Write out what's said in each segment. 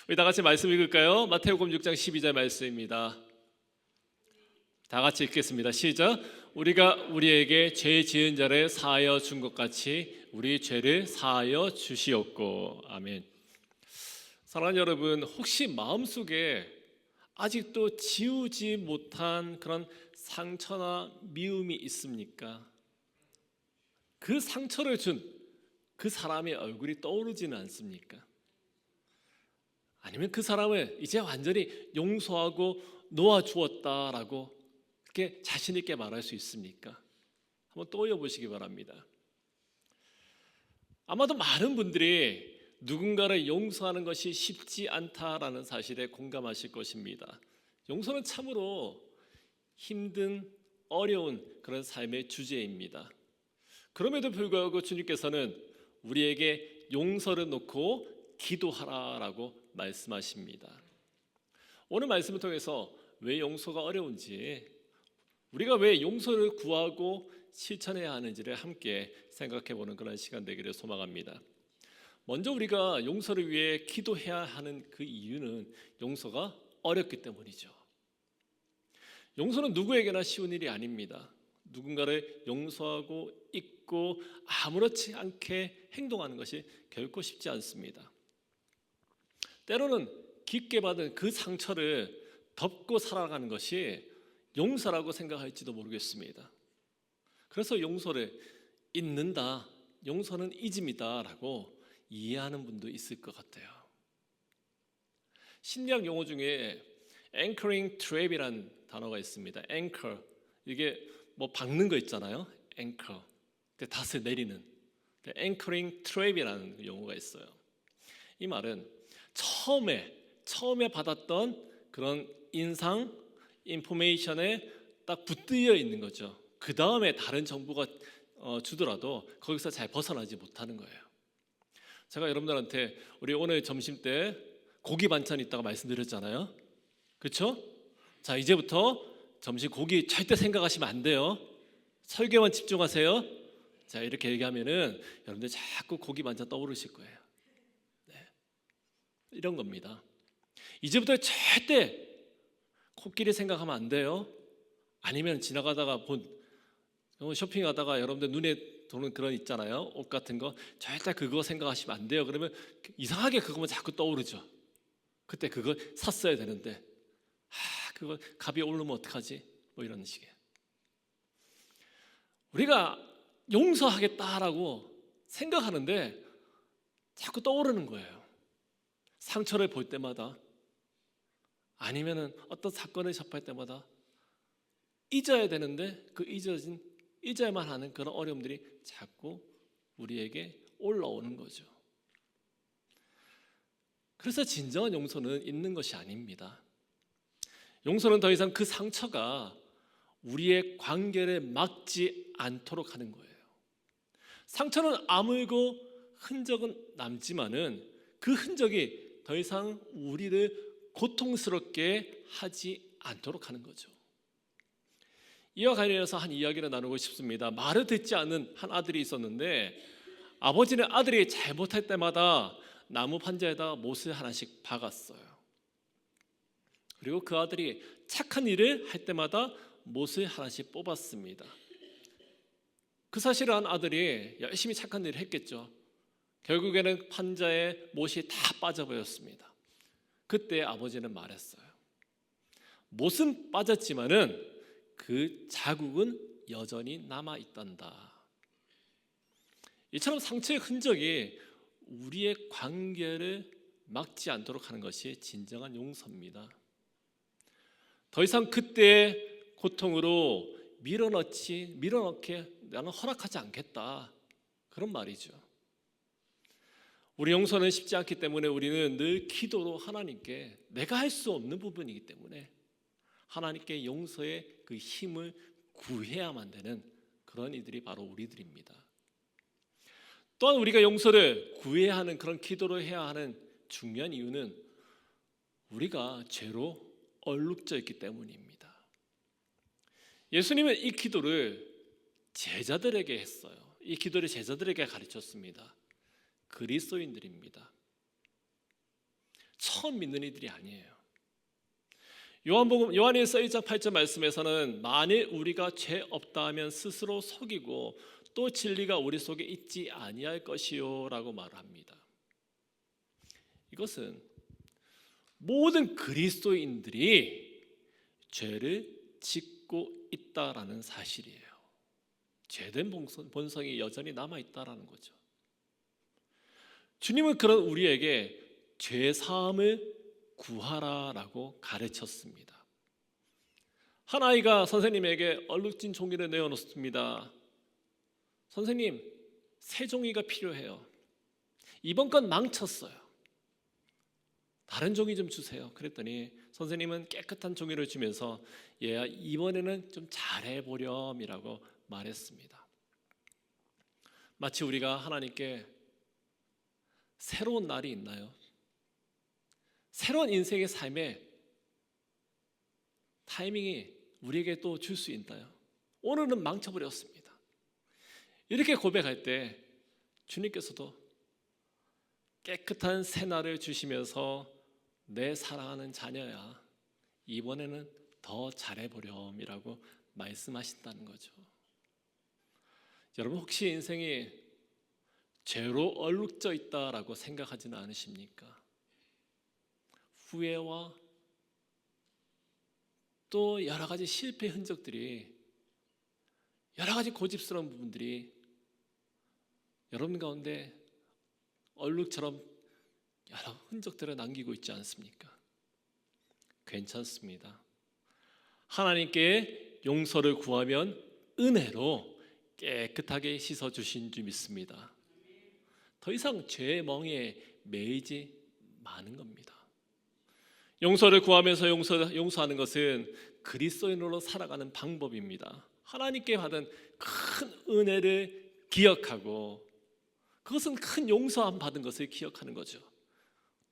우리 다 같이 말씀 읽을까요? 마태복음 6장 12절 말씀입니다. 다 같이 읽겠습니다. 시작. 우리가 우리에게 죄 지은 자를 사하여 준 것 같이 우리 죄를 사하여 주시옵고. 아멘. 사랑하는 여러분, 혹시 마음속에 아직도 지우지 못한 그런 상처나 미움이 있습니까? 그 상처를 준 그 사람의 얼굴이 떠오르지는 않습니까? 아니면 그 사람을 이제 완전히 용서하고 놓아주었다라고 그렇게 자신 있게 말할 수 있습니까? 한번 떠올려 보시기 바랍니다. 아마도 많은 분들이 누군가를 용서하는 것이 쉽지 않다라는 사실에 공감하실 것입니다. 용서는 참으로 힘든 어려운 그런 삶의 주제입니다. 그럼에도 불구하고 주님께서는 우리에게 용서를 놓고 기도하라라고 말씀하십니다. 오늘 말씀을 통해서 왜 용서가 어려운지, 우리가 왜 용서를 구하고 실천해야 하는지를 함께 생각해보는 그런 시간 되기를 소망합니다. 먼저 우리가 용서를 위해 기도해야 하는 그 이유는 용서가 어렵기 때문이죠. 용서는 누구에게나 쉬운 일이 아닙니다. 누군가를 용서하고 잊고 아무렇지 않게 행동하는 것이 결코 쉽지 않습니다. 때로는 깊게 받은 그 상처를 덮고 살아가는 것이 용서라고 생각할지도 모르겠습니다. 그래서 용서를 잊는다, 용서는 잊음이다 라고 이해하는 분도 있을 것 같아요. 심리학 용어 중에 anchoring trap이라는 단어가 있습니다. anchor, 이게 뭐 박는 거 있잖아요. anchor, 닷을 내리는 anchoring trap이라는 용어가 있어요. 이 말은 처음에 받았던 그런 인상, 인포메이션에 딱 붙들려 있는 거죠. 그 다음에 다른 정보가 주더라도 거기서 잘 벗어나지 못하는 거예요. 제가 여러분들한테 우리 오늘 점심 때 고기 반찬 있다고 말씀드렸잖아요. 그렇죠? 자, 이제부터 점심 고기 절대 생각하시면 안 돼요. 설교만 집중하세요. 자, 이렇게 얘기하면은 여러분들 자꾸 고기 반찬 떠오르실 거예요. 이런 겁니다. 이제부터 절대 코끼리 생각하면 안 돼요. 아니면 지나가다가 본 쇼핑하다가 여러분들 눈에 도는 그런 있잖아요. 옷 같은 거 절대 그거 생각하시면 안 돼요. 그러면 이상하게 그거만 자꾸 떠오르죠. 그때 그거 샀어야 되는데 그거 값이 오르면 어떡하지? 뭐 이런 식이에요. 우리가 용서하겠다라고 생각하는데 자꾸 떠오르는 거예요. 상처를 볼 때마다, 아니면은 어떤 사건을 접할 때마다 잊어야 되는데 그 잊어야만 하는 그런 어려움들이 자꾸 우리에게 올라오는 거죠. 그래서 진정한 용서는 잊는 것이 아닙니다. 용서는 더 이상 그 상처가 우리의 관계를 막지 않도록 하는 거예요. 상처는 아물고 흔적은 남지만은 그 흔적이 더 이상 우리를 고통스럽게 하지 않도록 하는 거죠. 이와 관련해서 한 이야기를 나누고 싶습니다. 말을 듣지 않는 한 아들이 있었는데 아버지는 아들이 잘못할 때마다 나무 판자에다가 못을 하나씩 박았어요. 그리고 그 아들이 착한 일을 할 때마다 못을 하나씩 뽑았습니다. 그 사실을 한 아들이 열심히 착한 일을 했겠죠. 결국에는 판자에 못이 다 빠져버렸습니다. 그때 아버지는 말했어요. 못은 빠졌지만은 그 자국은 여전히 남아있단다. 이처럼 상처의 흔적이 우리의 관계를 막지 않도록 하는 것이 진정한 용서입니다. 더 이상 그때의 고통으로 밀어넣게 나는 허락하지 않겠다, 그런 말이죠. 우리 용서는 쉽지 않기 때문에 우리는 늘 기도로 하나님께, 내가 할 수 없는 부분이기 때문에 하나님께 용서의 그 힘을 구해야만 되는 그런 이들이 바로 우리들입니다. 또한 우리가 용서를 구해야 하는 그런 기도를 해야 하는 중요한 이유는 우리가 죄로 얼룩져 있기 때문입니다. 예수님은 이 기도를 제자들에게 했어요. 이 기도를 제자들에게 가르쳤습니다. 그리스도인들입니다. 처음 믿는 이들이 아니에요. 요한일서 1장 8절 말씀에서는 만일 우리가 죄 없다 하면 스스로 속이고 또 진리가 우리 속에 있지 아니할 것이요 라고 말합니다. 이것은 모든 그리스도인들이 죄를 짓고 있다라는 사실이에요. 죄된 본성이 여전히 남아있다라는 거죠. 주님은 그런 우리에게 죄 사함을 구하라라고 가르쳤습니다. 한 아이가 선생님에게 얼룩진 종이를 내어놓습니다. 선생님, 새 종이가 필요해요. 이번 건 망쳤어요. 다른 종이 좀 주세요. 그랬더니 선생님은 깨끗한 종이를 주면서 얘야, 이번에는 좀 잘해보렴이라고 말했습니다. 마치 우리가 하나님께 새로운 날이 있나요? 새로운 인생의 삶에 타이밍이 우리에게 또 줄 수 있나요? 오늘은 망쳐버렸습니다. 이렇게 고백할 때 주님께서도 깨끗한 새 날을 주시면서 내 사랑하는 자녀야, 이번에는 더 잘해보렴이라고 말씀하신다는 거죠. 여러분, 혹시 인생이 죄로 얼룩져 있다라고 생각하지는 않으십니까? 후회와 또 여러 가지 실패 흔적들이, 여러 가지 고집스러운 부분들이 여러분 가운데 얼룩처럼 여러 흔적들을 남기고 있지 않습니까? 괜찮습니다. 하나님께 용서를 구하면 은혜로 깨끗하게 씻어주신 줄 믿습니다. 더 이상 죄의 멍에 매이지 마는 겁니다. 용서를 구하면서 용서하는 것은 그리스도인으로 살아가는 방법입니다. 하나님께 받은 큰 은혜를 기억하고, 그것은 큰 용서함 받은 것을 기억하는 거죠.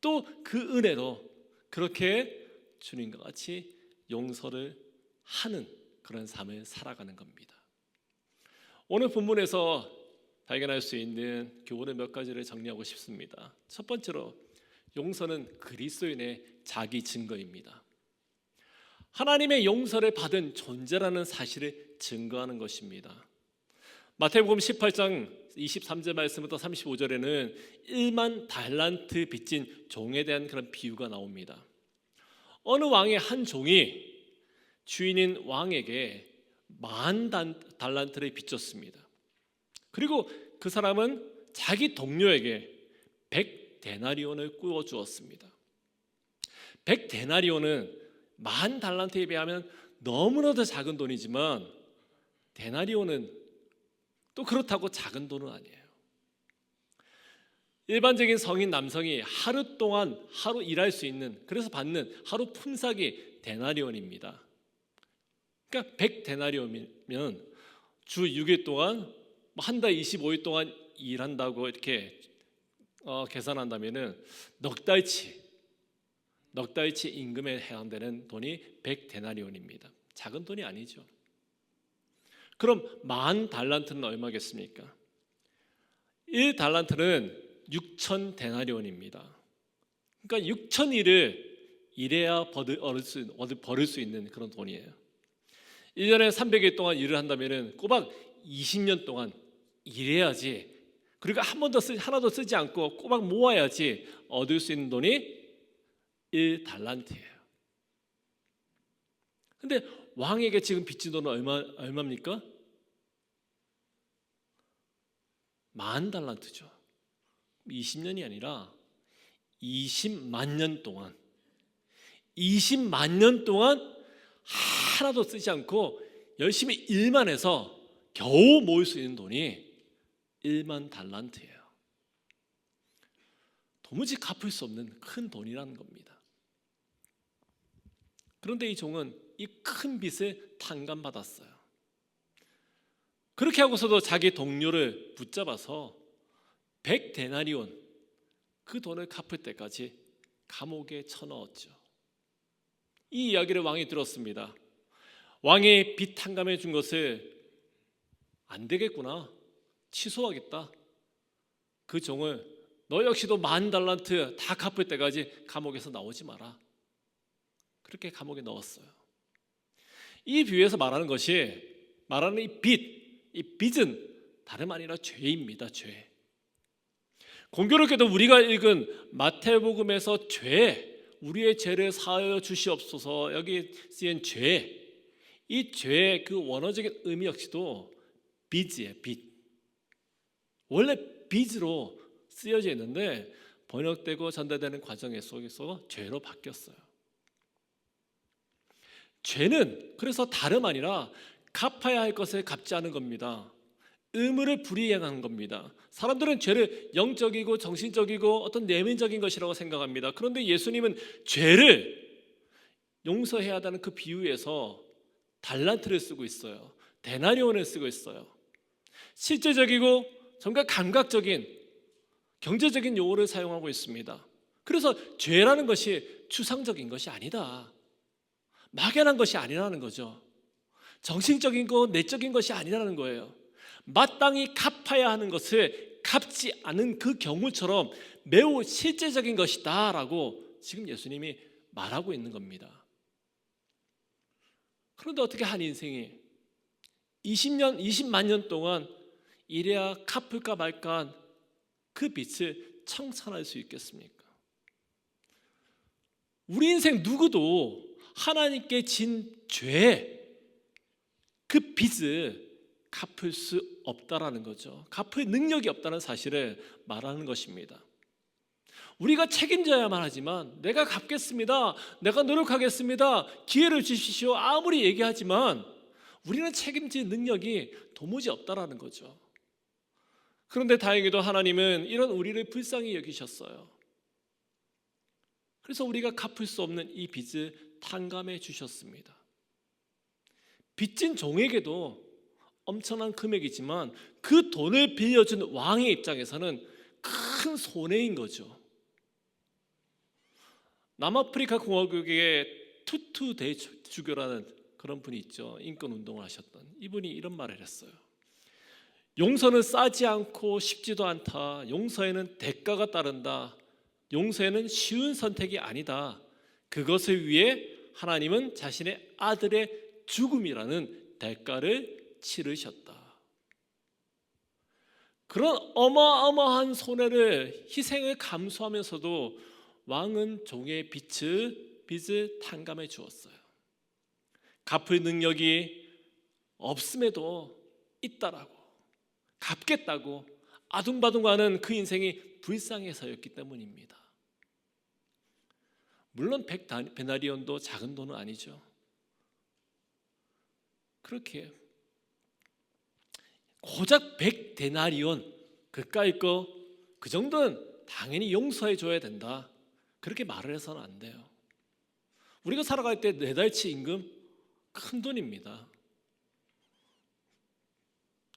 또 그 은혜로 그렇게 주님과 같이 용서를 하는 그런 삶을 살아가는 겁니다. 오늘 본문에서 발견할 수 있는 교훈을 몇 가지를 정리하고 싶습니다. 첫 번째로, 용서는 그리스도인의 자기 증거입니다. 하나님의 용서를 받은 존재라는 사실을 증거하는 것입니다. 마태복음 18장 23절 말씀부터 35절에는 1만 달란트 빚진 종에 대한 그런 비유가 나옵니다. 어느 왕의 한 종이 주인인 왕에게 10,000 달란트를 빚졌습니다. 그리고 그 사람은 자기 동료에게 100데나리온을 꾸어 주었습니다. 100데나리온은 10,000 달란트에 비하면 너무나도 작은 돈이지만, 데나리온은 또 그렇다고 작은 돈은 아니에요. 일반적인 성인 남성이 하루 동안 하루 일할 수 있는, 그래서 받는 하루 품삯이 데나리온입니다. 그러니까 100데나리온이면 주 6일 동안 한 달 25일 동안 일한다고 이렇게 계산한다면은 넉 달치 임금에 해당되는 돈이 100데나리온입니다. 작은 돈이 아니죠. 그럼 10,000 달란트는 얼마겠습니까? 1달란트는 6,000데나리온입니다. 그러니까 6,000일을 일해야 벌을 수 있는 그런 돈이에요. 1년에 300일 동안 일을 한다면 꼬박 20년 동안 일해야지, 그리고 하나도 쓰지 않고 꼬박 모아야지 얻을 수 있는 돈이 1달란트예요. 근데 왕에게 지금 빚진 돈은 얼마입니까? 10,000 달란트죠. 20년이 아니라 20만 년 동안, 20만 년 동안 하나도 쓰지 않고 열심히 일만 해서 겨우 모을 수 있는 돈이 1만 달란트예요. 도무지 갚을 수 없는 큰 돈이라는 겁니다. 그런데 이 종은 이 큰 빚을 탕감받았어요. 그렇게 하고서도 자기 동료를 붙잡아서 100데나리온, 그 돈을 갚을 때까지 감옥에 쳐넣었죠. 이 이야기를 왕이 들었습니다. 왕이 빚 탕감해 준 것을 안 되겠구나, 취소하겠다. 그 종을 너 역시도 10,000달란트 다 갚을 때까지 감옥에서 나오지 마라. 그렇게 감옥에 넣었어요. 이 비유에서 말하는 이 빚은 다름 아니라 죄입니다. 죄. 공교롭게도 우리가 읽은 마태복음에서 우리의 죄를 사하여 주시옵소서, 여기 쓰인 이 죄의 그 원어적인 의미 역시도 빚이에요. 빚. 원래 빚으로 쓰여져 있는데 번역되고 전달되는 과정 속에서 죄로 바뀌었어요. 죄는 그래서 다름 아니라 갚아야 할 것을 갚지 않은 겁니다. 의무를 불이행하는 겁니다. 사람들은 죄를 영적이고 정신적이고 어떤 내면적인 것이라고 생각합니다. 그런데 예수님은 죄를 용서해야 한다는 그 비유에서 달란트를 쓰고 있어요. 데나리온을 쓰고 있어요. 실제적이고 정말 감각적인 경제적인 용어를 사용하고 있습니다. 그래서 죄라는 것이 추상적인 것이 아니다, 막연한 것이 아니라는 거죠. 정신적인 거, 내적인 것이 아니라는 거예요. 마땅히 갚아야 하는 것을 갚지 않은 그 경우처럼 매우 실제적인 것이다 라고 지금 예수님이 말하고 있는 겁니다. 그런데 어떻게 한 인생이 20만 년 동안 이래야 갚을까 말까 한 그 빚을 청산할 수 있겠습니까? 우리 인생 누구도 하나님께 진 죄, 그 빚을 갚을 수 없다라는 거죠. 갚을 능력이 없다는 사실을 말하는 것입니다. 우리가 책임져야만 하지만 내가 갚겠습니다, 내가 노력하겠습니다, 기회를 주십시오 아무리 얘기하지만 우리는 책임질 능력이 도무지 없다라는 거죠. 그런데 다행히도 하나님은 이런 우리를 불쌍히 여기셨어요. 그래서 우리가 갚을 수 없는 이 빚을 탕감해 주셨습니다. 빚진 종에게도 엄청난 금액이지만 그 돈을 빌려준 왕의 입장에서는 큰 손해인 거죠. 남아프리카 공화국의 투투 대주교라는 그런 분이 있죠. 인권 운동을 하셨던 이분이 이런 말을 했어요. 용서는 싸지 않고 쉽지도 않다. 용서에는 대가가 따른다. 용서에는 쉬운 선택이 아니다. 그것을 위해 하나님은 자신의 아들의 죽음이라는 대가를 치르셨다. 그런 어마어마한 손해를, 희생을 감수하면서도 왕은 종의 빚을 탕감해 주었어요. 갚을 능력이 없음에도 있다라고, 갚겠다고 아둥바둥하는 그 인생이 불쌍해서였기 때문입니다. 물론 100데나리온도 작은 돈은 아니죠. 그렇게 고작 100데나리온 그까이 거 그 정도는 당연히 용서해 줘야 된다, 그렇게 말을 해서는 안 돼요. 우리가 살아갈 때 4달치 임금 큰 돈입니다.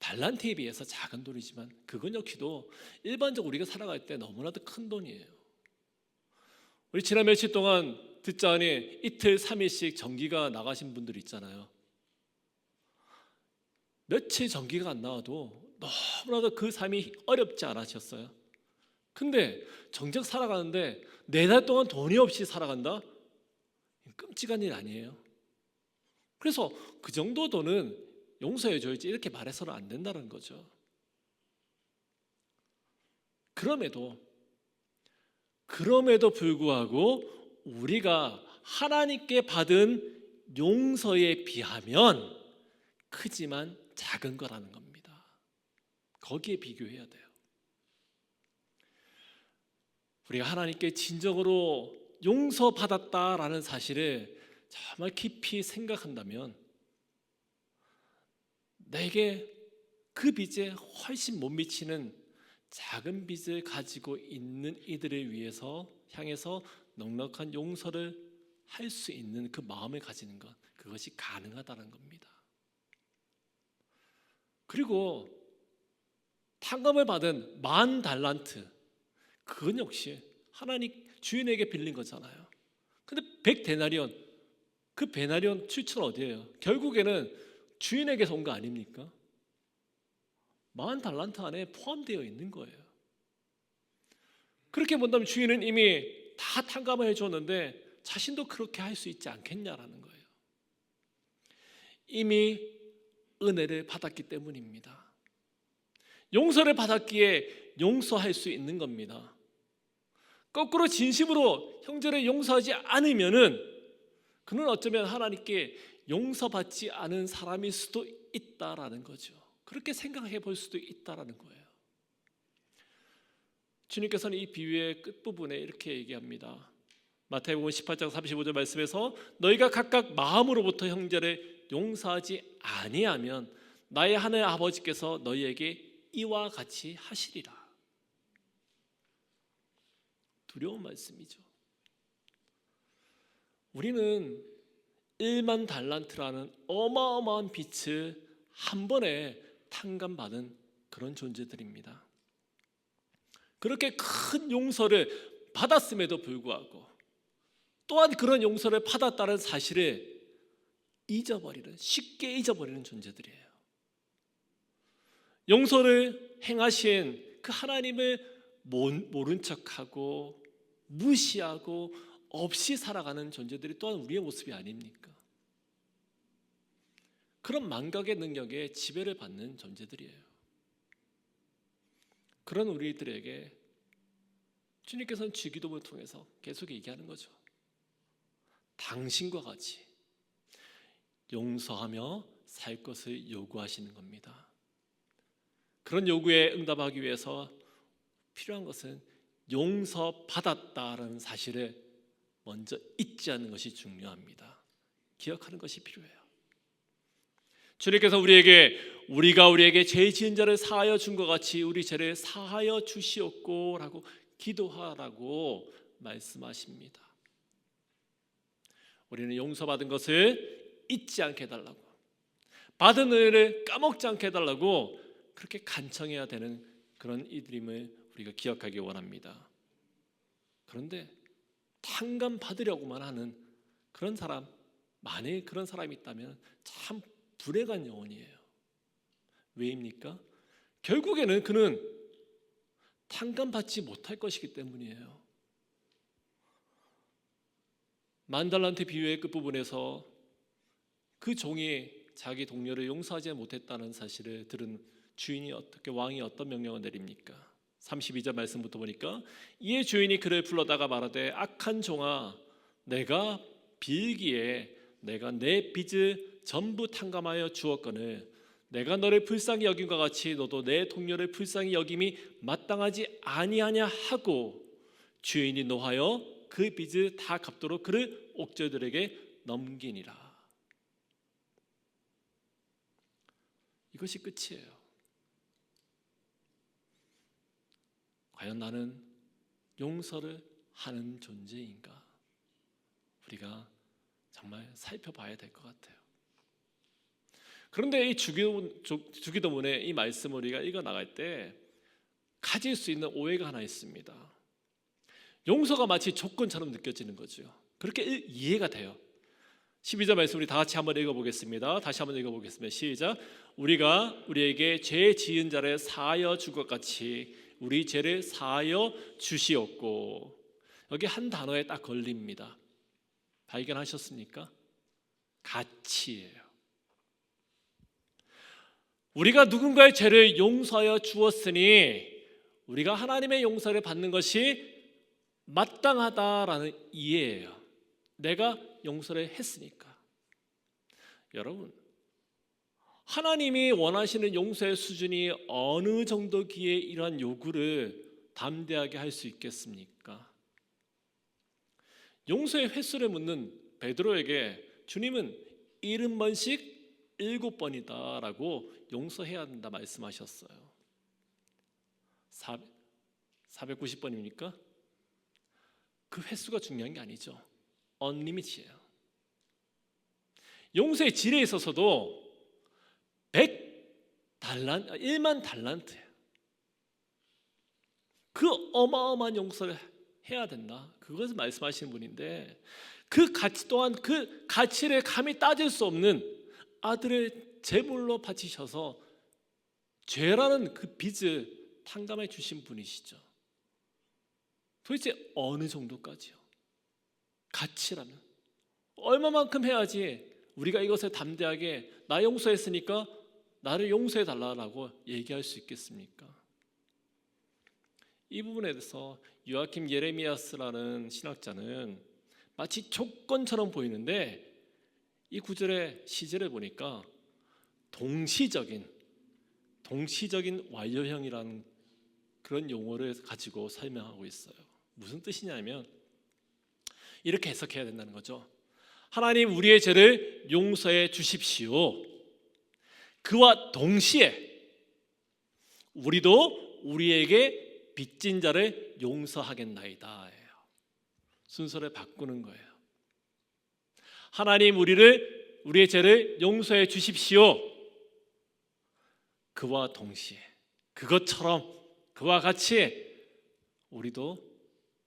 달란트에 비해서 작은 돈이지만 그건 역시도 일반적으로 우리가 살아갈 때 너무나도 큰 돈이에요. 우리 지난 며칠 동안 듣자하니 이틀 3일씩 전기가 나가신 분들 있잖아요. 며칠 전기가 안 나와도 너무나도 그 삶이 어렵지 않으셨어요? 근데 정작 살아가는데 4달 동안 돈이 없이 살아간다? 끔찍한 일 아니에요? 그래서 그 정도 돈은 용서해줘야지 이렇게 말해서는 안 된다는 거죠. 그럼에도 불구하고 우리가 하나님께 받은 용서에 비하면 크지만 작은 거라는 겁니다. 거기에 비교해야 돼요. 우리가 하나님께 진정으로 용서받았다라는 사실을 정말 깊이 생각한다면 내게 그 빚에 훨씬 못 미치는 작은 빚을 가지고 있는 이들을 향해서 넉넉한 용서를 할 수 있는 그 마음을 가지는 것, 그것이 가능하다는 겁니다. 그리고 탕감을 받은 10,000달란트, 그건 역시 하나님 주인에게 빌린 거잖아요. 근데 100데나리온, 그 데나리온 출처는 어디예요? 결국에는 주인에게서 온 거 그렇게 본다면 주인은 이미 다 탕감을 해줬는데 자신도 그렇게 할 수 있지 않겠냐라는 거예요. 이미 은혜를 받았기 때문입니다. 용서를 받았기에 용서할 수 있는 겁니다. 거꾸로 진심으로 형제를 용서하지 않으면은 그는 어쩌면 하나님께 용서받지 않은 사람일 수도 있다라는 거죠. 그렇게 생각해 볼 수도 있다라는 거예요. 주님께서는 이 비유의 끝부분에 이렇게 얘기합니다. 마태복음 18장 35절 말씀에서 너희가 각각 마음으로부터 형제를 용서하지 아니하면 나의 하늘 아버지께서 너희에게 이와 같이 하시리라. 두려운 말씀이죠. 우리는 1만 달란트라는 어마어마한 빚을 한 번에 탕감받은 그런 존재들입니다. 그렇게 큰 용서를 받았음에도 불구하고 또한 그런 용서를 받았다는 사실을 쉽게 잊어버리는 존재들이에요. 용서를 행하신 그 하나님을 모른 척하고 무시하고 없이 살아가는 존재들이 또한 우리의 모습이 아닙니까? 그런 망각의 능력에 지배를 받는 존재들이에요. 그런 우리들에게 주님께서는 주기도문을 통해서 계속 얘기하는 거죠. 당신과 같이 용서하며 살 것을 요구하시는 겁니다. 그런 요구에 응답하기 위해서 필요한 것은 용서받았다라는 사실을 먼저 잊지 않는 것이 중요합니다. 기억하는 것이 필요해요. 주님께서 우리가 우리에게 죄 지은 자를 사하여 준 것 같이 우리 죄를 사하여 주시옵고라고 기도하라고 말씀하십니다. 우리는 용서받은 것을 잊지 않게 해달라고, 받은 은혜를 까먹지 않게 해달라고 그렇게 간청해야 되는 그런 이들임을 우리가 기억하기 원합니다. 그런데 탕감 받으려고만 하는 그런 사람, 만일 그런 사람이 있다면 참 불행한 영혼이에요. 왜입니까? 결국에는 그는 탕감받지 못할 것이기 때문이에요. 만달란트 비유의 끝부분에서 그 종이 자기 동료를 용서하지 못했다는 사실을 들은 주인이 왕이 어떤 명령을 내립니까? 32절 말씀부터 보니까 이에 주인이 그를 불러다가 말하되 악한 종아, 내가 빌기에 내가 내 빚을 전부 탕감하여 주었거늘 내가 너를 불쌍히 여김과 같이 너도 내 동료를 불쌍히 여김이 마땅하지 아니하냐 하고 주인이 노하여 그 빚을 다 갚도록 그를 옥졸들에게 넘기니라. 이것이 끝이에요. 과연 나는 용서를 하는 존재인가? 우리가 정말 살펴봐야 될 것 같아요. 그런데 이 주기도문의 이 말씀을 우리가 읽어 나갈 때 가질 수 있는 오해가 하나 있습니다. 용서가 마치 조건처럼 느껴지는 거죠. 그렇게 이해가 돼요. 12절 말씀 우리 다 같이 한번 읽어보겠습니다. 다시 한번 읽어보겠습니다. 시작. 우리가 우리에게 죄 지은 자를 사하여 줄 것 같이 우리 죄를 사하여 주시옵고. 여기 한 단어에 딱 걸립니다. 발견하셨습니까? 같이예요. 우리가 누군가의 죄를 용서하여 주었으니 우리가 하나님의 용서를 받는 것이 마땅하다라는 이해예요. 내가 용서를 했으니까. 여러분, 하나님이 원하시는 용서의 수준이 어느 정도기에 이러한 요구를 담대하게 할 수 있겠습니까? 용서의 횟수를 묻는 베드로에게 주님은 70번씩 7번이다 라고 용서해야 한다 말씀하셨어요. 490번입니까? 그 횟수가 중요한 게 아니죠. 언리밋이에요. 용서의 질에 있어서도 1만 달란트예요. 그 어마어마한 용서를 해야 된다. 그것을 말씀하시는 분인데 그 가치 또한 그 가치를 감히 따질 수 없는 아들을 제물로 바치셔서 죄라는 그 빚을 탕감해 주신 분이시죠. 도대체 어느 정도까지요? 가치라면 얼마만큼 해야지 우리가 이것을 담대하게 나 용서했으니까 나를 용서해 달라고 얘기할 수 있겠습니까? 이 부분에 대해서 요아킴 예레미야스라는 신학자는 마치 조건처럼 보이는데 이 구절의 시제를 보니까 동시적인 완료형이라는 그런 용어를 가지고 설명하고 있어요. 무슨 뜻이냐면 이렇게 해석해야 된다는 거죠. 하나님 우리의 죄를 용서해 주십시오. 그와 동시에 우리도 우리에게 빚진 자를 용서하겠나이다. 순서를 바꾸는 거예요. 하나님 우리의 죄를 용서해 주십시오. 그와 동시에 그것처럼 그와 같이 우리도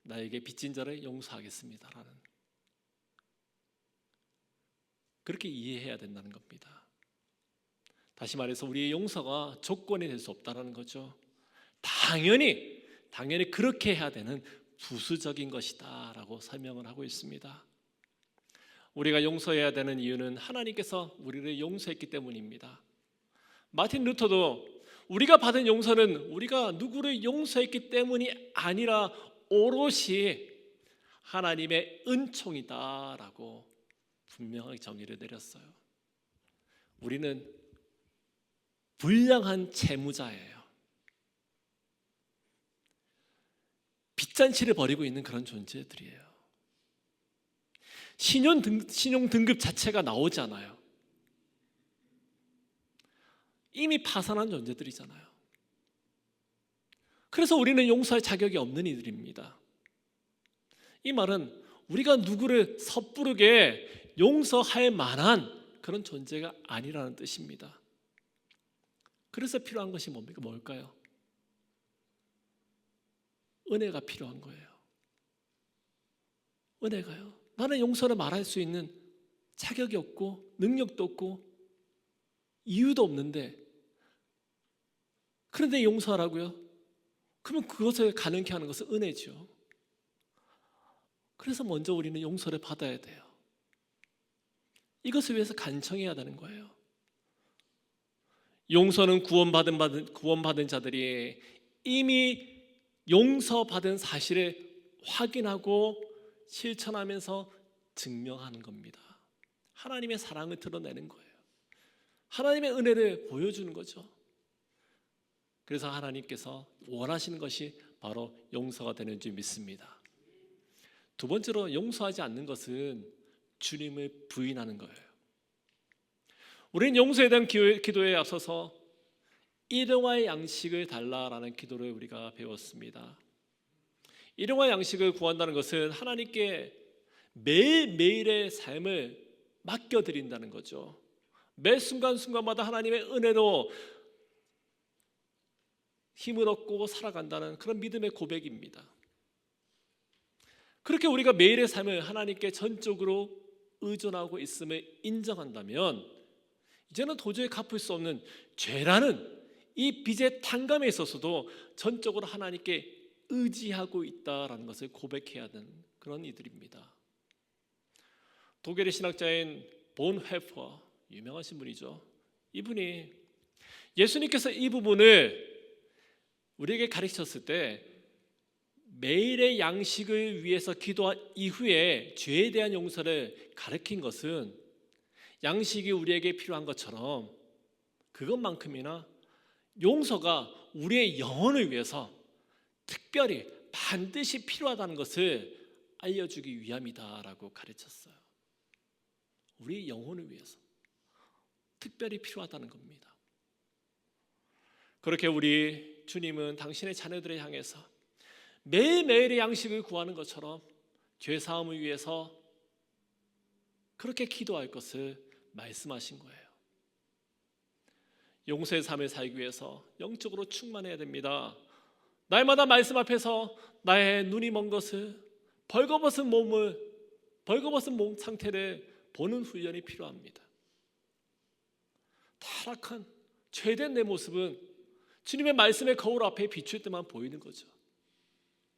나에게 빚진 자를 용서하겠습니다라는 그렇게 이해해야 된다는 겁니다. 다시 말해서 우리의 용서가 조건이 될 수 없다는 거죠. 당연히 그렇게 해야 되는 부수적인 것이다라고 설명을 하고 있습니다. 우리가 용서해야 되는 이유는 하나님께서 우리를 용서했기 때문입니다. 마틴 루터도 우리가 받은 용서는 우리가 누구를 용서했기 때문이 아니라 오롯이 하나님의 은총이다라고 분명하게 정의를 내렸어요. 우리는 불량한 채무자예요. 빚잔치를 벌이고 있는 그런 존재들이에요. 신용 등급 자체가 나오지 않아요. 이미 파산한 존재들이잖아요. 그래서 우리는 용서할 자격이 없는 이들입니다. 이 말은 우리가 누구를 섣부르게 용서할 만한 그런 존재가 아니라는 뜻입니다. 그래서 필요한 것이 뭡니까? 뭘까요? 은혜가 필요한 거예요. 은혜가요. 나는 용서를 말할 수 있는 자격이 없고 능력도 없고 이유도 없는데 그런데 용서하라고요? 그러면 그것을 가능케 하는 것은 은혜죠. 그래서 먼저 우리는 용서를 받아야 돼요. 이것을 위해서 간청해야 되는 거예요. 용서는 구원받은 자들이 이미 용서받은 사실을 확인하고 실천하면서 증명하는 겁니다. 하나님의 사랑을 드러내는 거예요. 하나님의 은혜를 보여주는 거죠. 그래서 하나님께서 원하시는 것이 바로 용서가 되는 줄 믿습니다. 두 번째로 용서하지 않는 것은 주님을 부인하는 거예요. 우리는 용서에 대한 기도에 앞서서 일용할 양식을 달라라는 기도를 우리가 배웠습니다. 일용할 양식을 구한다는 것은 하나님께 매일매일의 삶을 맡겨드린다는 거죠. 매 순간순간마다 하나님의 은혜로 힘을 얻고 살아간다는 그런 믿음의 고백입니다. 그렇게 우리가 매일의 삶을 하나님께 전적으로 의존하고 있음을 인정한다면 이제는 도저히 갚을 수 없는 죄라는 이 빚의 탕감에 있어서도 전적으로 하나님께 의지하고 있다라는 것을 고백해야 하는 그런 이들입니다. 독일의 신학자인 본헤퍼, 유명하신 분이죠. 이분이 예수님께서 이 부분을 우리에게 가르쳤을 때 매일의 양식을 위해서 기도한 이후에 죄에 대한 용서를 가르친 것은 양식이 우리에게 필요한 것처럼 그것만큼이나 용서가 우리의 영혼을 위해서 특별히 반드시 필요하다는 것을 알려주기 위함이다라고 가르쳤어요. 우리 영혼을 위해서 특별히 필요하다는 겁니다. 그렇게 우리 주님은 당신의 자녀들을 향해서 매일매일의 양식을 구하는 것처럼 죄사함을 위해서 그렇게 기도할 것을 말씀하신 거예요. 용서의 삶을 살기 위해서 영적으로 충만해야 됩니다. 날마다 말씀 앞에서 나의 눈이 먼 것을 벌거벗은 몸 상태를 보는 훈련이 필요합니다. 타락한 죄된 내 모습은 주님의 말씀의 거울 앞에 비출 때만 보이는 거죠.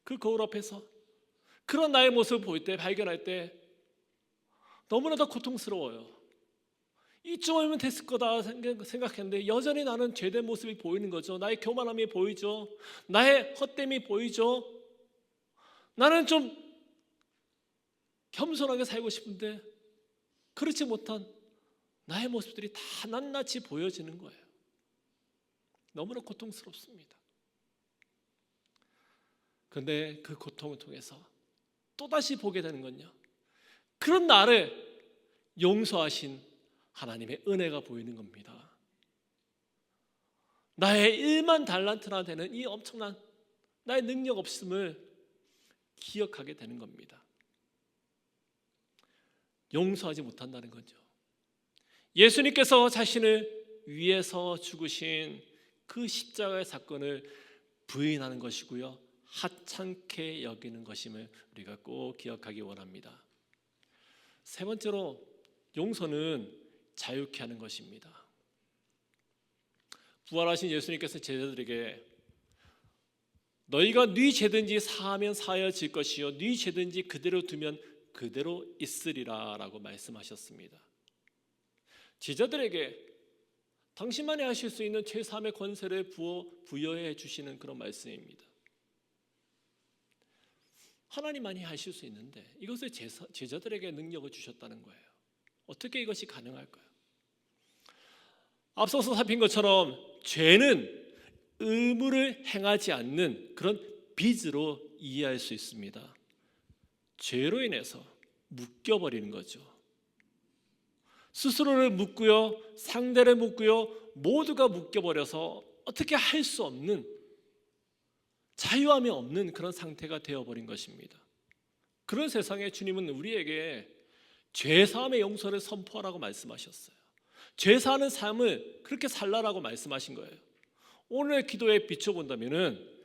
그 거울 앞에서 그런 나의 모습을 볼 때, 발견할 때 너무나도 고통스러워요. 이쯤이면 됐을 거다 생각했는데 여전히 나는 죄된 모습이 보이는 거죠. 나의 교만함이 보이죠. 나의 헛됨이 보이죠. 나는 좀 겸손하게 살고 싶은데 그렇지 못한 나의 모습들이 다 낱낱이 보여지는 거예요. 너무나 고통스럽습니다. 그런데 그 고통을 통해서 또다시 보게 되는 건요, 그런 나를 용서하신 하나님의 은혜가 보이는 겁니다. 나의 1만 달란트나 되는 이 엄청난 나의 능력 없음을 기억하게 되는 겁니다. 용서하지 못한다는 거죠. 예수님께서 자신을 위해서 죽으신 그 십자가의 사건을 부인하는 것이고요, 하찮게 여기는 것임을 우리가 꼭 기억하기 원합니다. 세 번째로, 용서는 자유케 하는 것입니다. 부활하신 예수님께서 제자들에게 너희가 네 죄든지 사하면 사하여질 것이요 네 죄든지 그대로 두면 그대로 있으리라 라고 말씀하셨습니다. 제자들에게 당신만이 하실 수 있는 죄사함의 권세를 부여해 주시는 그런 말씀입니다. 하나님만이 하실 수 있는데 이것을 제자들에게 능력을 주셨다는 거예요. 어떻게 이것이 가능할까요? 앞서서 살핀 것처럼 죄는 의무를 행하지 않는 그런 빚으로 이해할 수 있습니다. 죄로 인해서 묶여버리는 거죠. 스스로를 묶고요, 상대를 묶고요, 모두가 묶여버려서 어떻게 할 수 없는, 자유함이 없는 그런 상태가 되어버린 것입니다. 그런 세상에 주님은 우리에게 죄사함의 용서를 선포하라고 말씀하셨어요. 죄사하는 삶을 그렇게 살라라고 말씀하신 거예요. 오늘의 기도에 비춰본다면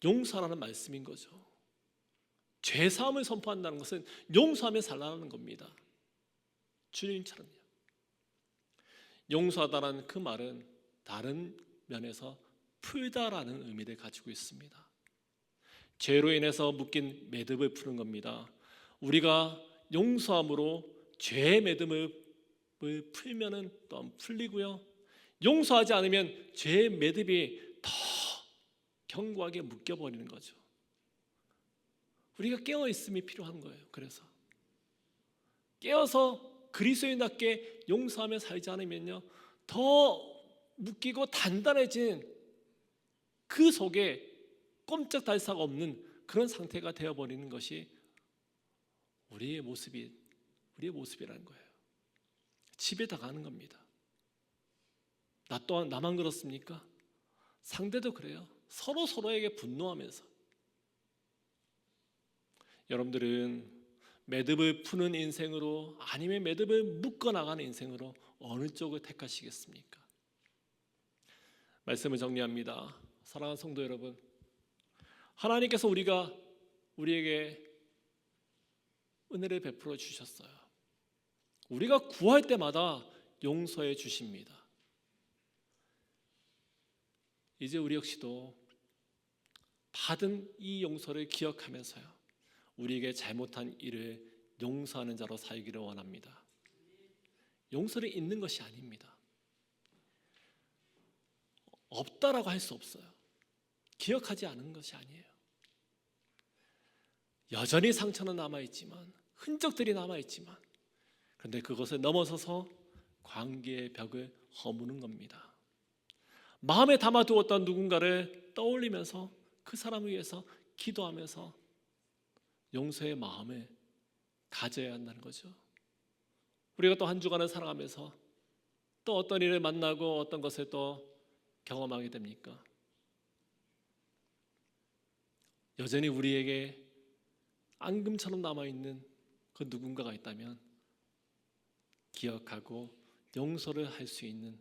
용서라는 말씀인 거죠. 죄사함을 선포한다는 것은 용서하며 살라는 겁니다. 주님처럼요. 용서하다라는 그 말은 다른 면에서 풀다라는 의미를 가지고 있습니다. 죄로 인해서 묶인 매듭을 푸는 겁니다. 우리가 용서함으로 죄의 매듭을 풀면은 또 풀리고요, 용서하지 않으면 죄의 매듭이 더 견고하게 묶여버리는 거죠. 우리가 깨어 있음이 필요한 거예요. 그래서 깨어서 그리스도인답게 용서하며 살지 않으면요, 더 묶이고 단단해진 그 속에 꼼짝달싹 없는 그런 상태가 되어버리는 것이 우리의 모습이라는 거예요. 집에 다 가는 겁니다. 나 또한 나만 그렇습니까? 상대도 그래요. 서로에게 분노하면서. 여러분들은 매듭을 푸는 인생으로 아니면 매듭을 묶어나가는 인생으로 어느 쪽을 택하시겠습니까? 말씀을 정리합니다. 사랑하는 성도 여러분, 하나님께서 우리에게 은혜를 베풀어 주셨어요. 우리가 구할 때마다 용서해 주십니다. 이제 우리 역시도 받은 이 용서를 기억하면서요, 우리에게 잘못한 일을 용서하는 자로 살기를 원합니다. 용서를 잊는 것이 아닙니다. 없다라고 할 수 없어요. 기억하지 않은 것이 아니에요. 여전히 상처는 남아있지만, 흔적들이 남아있지만, 그런데 그것을 넘어서서 관계의 벽을 허무는 겁니다. 마음에 담아두었던 누군가를 떠올리면서 그 사람을 위해서 기도하면서 용서의 마음을 가져야 한다는 거죠. 우리가 또 한 주간을 살아가면서 또 어떤 일을 만나고 어떤 것을 또 경험하게 됩니까? 여전히 우리에게 앙금처럼 남아있는 그 누군가가 있다면 기억하고 용서를 할 수 있는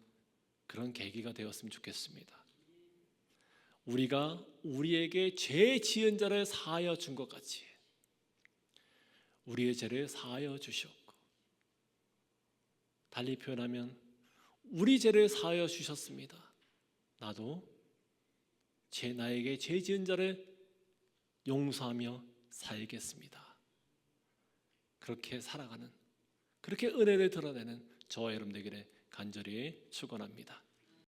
그런 계기가 되었으면 좋겠습니다. 우리가 우리에게 죄 지은 자를 사하여 준 것 같이 우리의 죄를 사하여 주셨고, 달리 표현하면 우리 죄를 사하여 주셨습니다. 나도 나에게 죄 지은 자를 용서하며 살겠습니다. 그렇게 살아가는, 그렇게 은혜를 드러내는 저와 여러분 되기를 간절히 축원합니다.